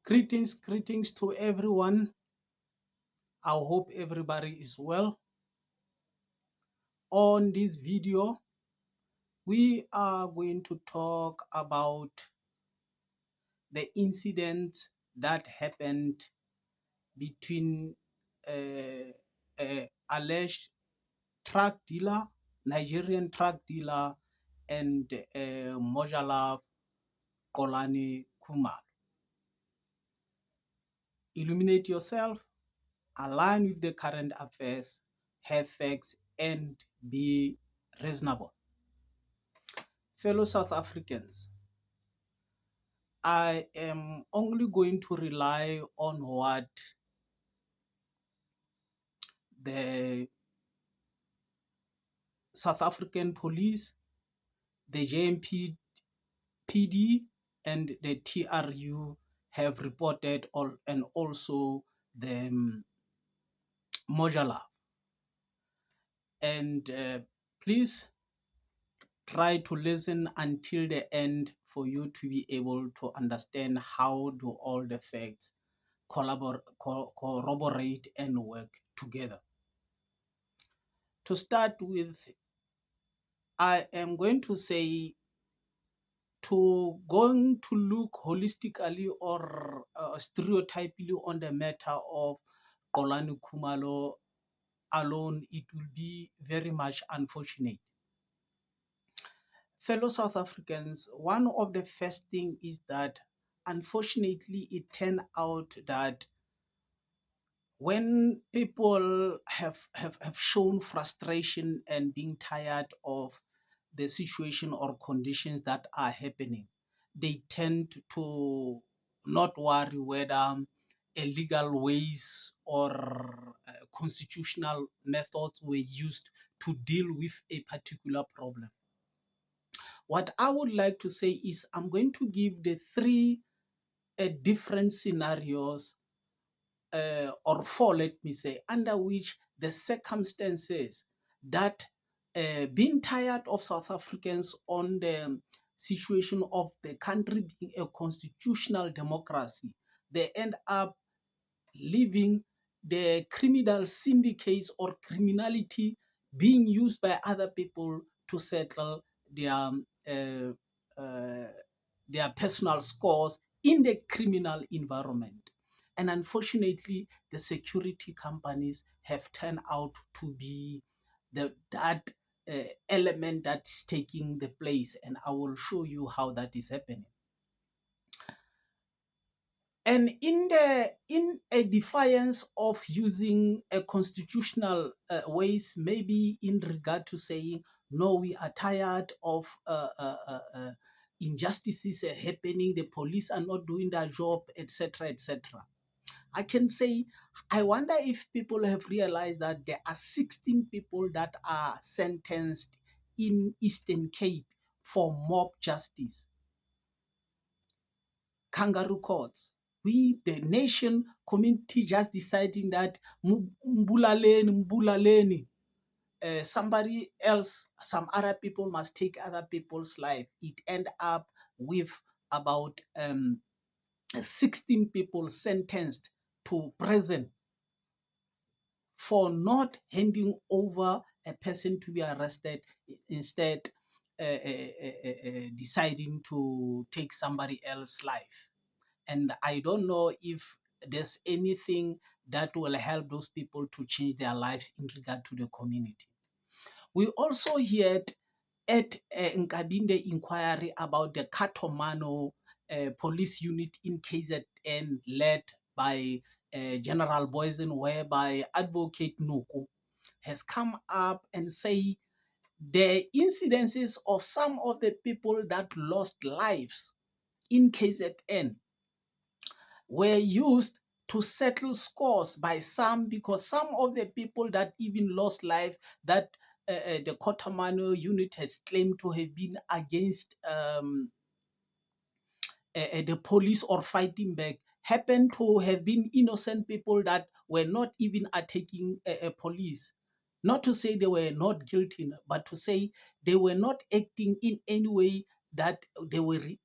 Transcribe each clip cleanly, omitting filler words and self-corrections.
Greetings to everyone. I hope everybody is well. On this video, we are going to talk about the incident that happened between alleged truck dealer, Nigerian truck dealer, and Mojalav Kolani Kumar. Illuminate yourself, align with the current affairs, have facts, and be reasonable. Fellow South Africans, I am only going to rely on what the South African police, the JMPD, and the TRU have reported, and also the Mojala. And please try to listen until the end for you to be able to understand how do all the facts corroborate and work together. To start with, I am going to say to going to look holistically or stereotypically on the matter of Xolani Khumalo alone, it will be very much unfortunate. Fellow South Africans, one of the first thing is that unfortunately it turned out that when people have shown frustration and being tired of the situation or conditions that are happening, they tend to not worry whether illegal ways or constitutional methods were used to deal with a particular problem. What I would like to say is I'm going to give the three different scenarios or four, let me say, under which the circumstances that being tired of South Africans on the situation of the country being a constitutional democracy, they end up leaving the criminal syndicates or criminality being used by other people to settle their uh, uh, their personal scores in the criminal environment. And unfortunately, the security companies have turned out to be that element that's taking the place. And I will show you how that is happening. And in a defiance of using a constitutional ways, maybe in regard to saying, no, we are tired of injustices happening, the police are not doing their job, etc., etc. I can say, I wonder if people have realized that there are 16 people that are sentenced in Eastern Cape for mob justice. Kangaroo courts. We, the nation community, just deciding that mbulaleni, somebody else, some other people must take other people's life. It end up with about 16 people sentenced to prison for not handing over a person to be arrested, instead deciding to take somebody else's life. And I don't know if there's anything that will help those people to change their lives in regard to the community. We also heard at Nkabinde inquiry about the Katomano police unit in KZN led by General Boysen, whereby Advocate Nuku has come up and say the incidences of some of the people that lost lives in KZN were used to settle scores by some, because some of the people that even lost life that the Kotamano unit has claimed to have been against the police or fighting back happen to have been innocent people that were not even attacking a police. Not to say they were not guilty, but to say they were not acting in any way that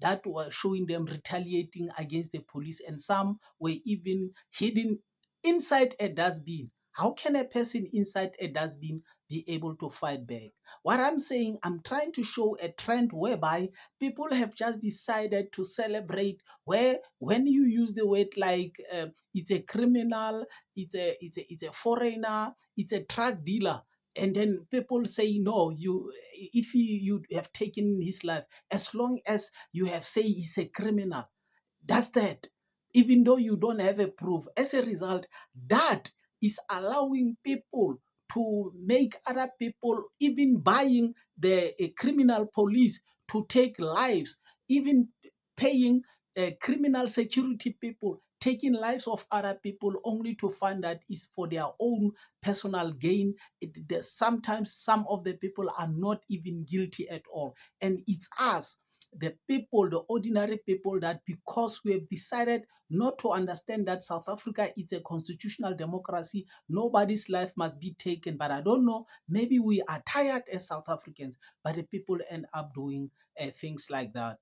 that were showing them retaliating against the police, and some were even hidden inside a dustbin. How can a person inside a dustbin be able to fight back? What I'm saying, I'm trying to show a trend whereby people have just decided to celebrate, where when you use the word like it's a criminal, it's a foreigner, it's a drug dealer, and then people say no, you, if you have taken his life, as long as you have say he's a criminal, that's that. Even though you don't have a proof, as a result, that is allowing people to make other people even buying the criminal police to take lives, even paying criminal security people taking lives of other people, only to find that it's for their own personal gain. Sometimes some of the people are not even guilty at all, and it's us, the people, the ordinary people, that because we have decided not to understand that South Africa is a constitutional democracy, nobody's life must be taken. But I don't know, maybe we are tired as South Africans, but the people end up doing things like that.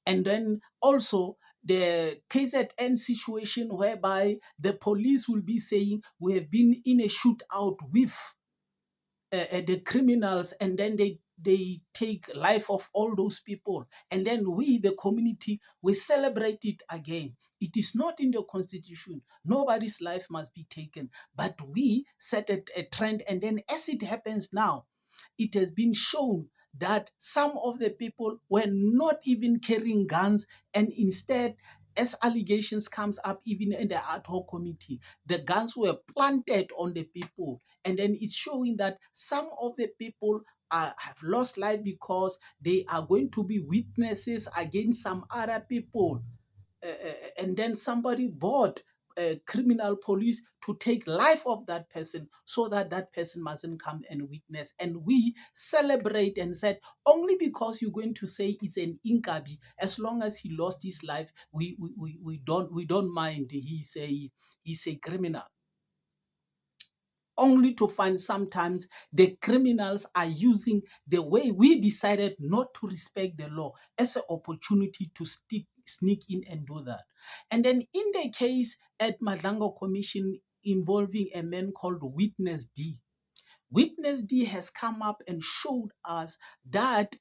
And then also the KZN situation, whereby the police will be saying we have been in a shootout with the criminals, and then they take life of all those people, and then we, the community, we celebrate it again. It is not in the constitution, nobody's life must be taken, but we set a trend, and then as it happens now, it has been shown that some of the people were not even carrying guns, and instead, as allegations comes up even in the ad hoc committee, the guns were planted on the people, and then it's showing that some of the people have lost life because they are going to be witnesses against some other people, and then somebody bought criminal police to take life of that person so that that person mustn't come and witness, and we celebrate and said only because you're going to say it's an inkabi, as long as he lost his life, we don't mind, he's a criminal, only to find sometimes the criminals are using the way we decided not to respect the law as an opportunity to sneak in and do that. And then in the case at Madlango Commission involving a man called Witness D, Witness D has come up and showed us that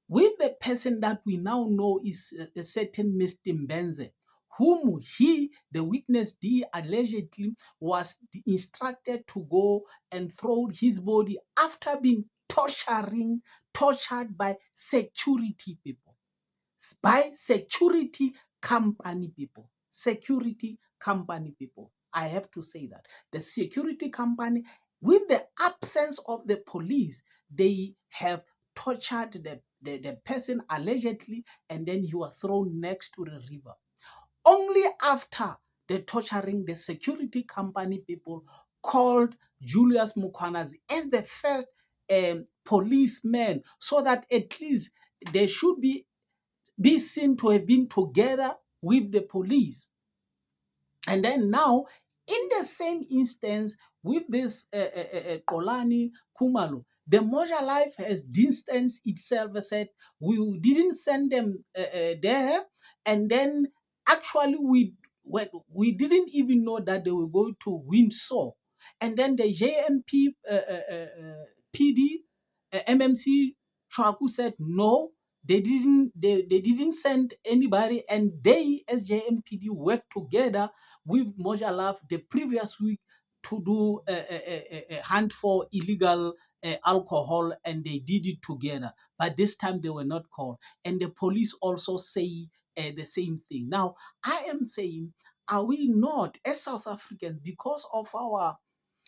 with the person that we now know is a certain Mr. Mbenze, whom he, the witness D, allegedly was instructed to go and throw his body after being tortured by security people, by security company people. Security company people. I have to say that. The security company, with the absence of the police, they have tortured the person allegedly, and then he was thrown next to the river. Only after the torturing, the security company people called Julius Mukwanezi as the first policeman, so that at least they should be seen to have been together with the police. And then now, in the same instance with this Kolani Kumalo, the Moja Life has distanced itself and said, we didn't send them there. And then actually, we didn't even know that they were going to Windsor. And then the JMP PD, MMC Chwaku said, no, they didn't send anybody, and they, as JMPD, worked together with Moja Love the previous week to do a hunt for illegal alcohol, and they did it together. But this time they were not called, and the police also say the same thing. Now, I am saying, are we not, as South Africans, because of our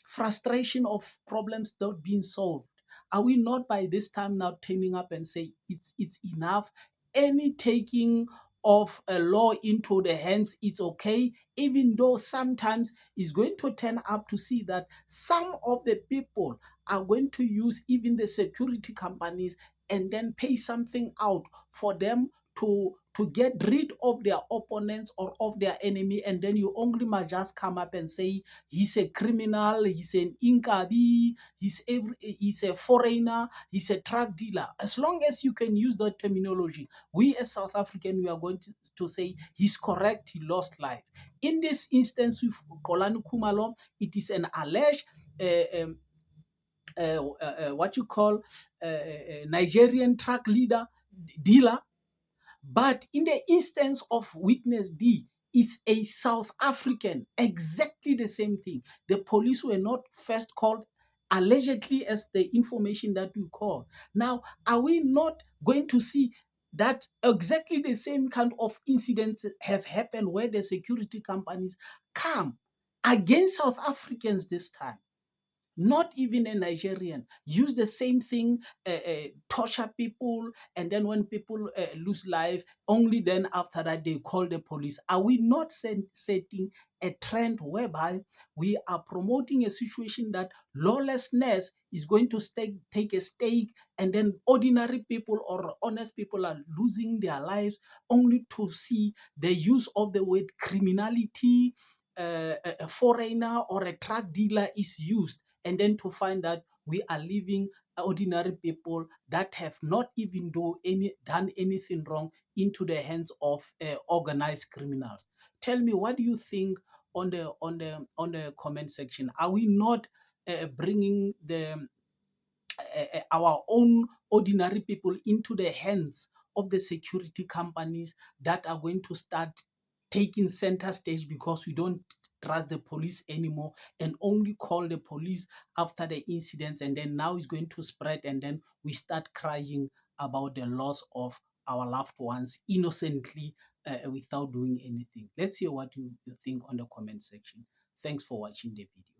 frustration of problems not being solved, are we not by this time now turning up and say it's enough? Any taking of a law into the hands, it's okay, even though sometimes it's going to turn up to see that some of the people are going to use even the security companies and then pay something out for them to get rid of their opponents or of their enemy, and then you only must just come up and say he's a criminal, he's an inkabi, he's a foreigner, he's a drug dealer. As long as you can use that terminology, we as South African, we are going to say he's correct, he lost life. In this instance with Xolani Khumalo, it is an alleged what you call Nigerian drug dealer. But in the instance of witness D, it's a South African, exactly the same thing. The police were not first called allegedly as the information that we call. Now, are we not going to see that exactly the same kind of incidents have happened where the security companies come against South Africans this time? Not even a Nigerian, use the same thing, torture people, and then when people lose life, only then after that they call the police. Are we not setting a trend whereby we are promoting a situation that lawlessness is going to take a stake, and then ordinary people or honest people are losing their lives only to see the use of the word criminality, a foreigner or a drug dealer is used, and then to find that we are leaving ordinary people that have not even done anything wrong into the hands of organized criminals. Tell me, what do you think on the comment section? Are we not bringing our own ordinary people into the hands of the security companies that are going to start taking center stage because we don't trust the police anymore and only call the police after the incidents, and then now it's going to spread, and then we start crying about the loss of our loved ones innocently, without doing anything. Let's hear what you think on the comment section. Thanks for watching the video.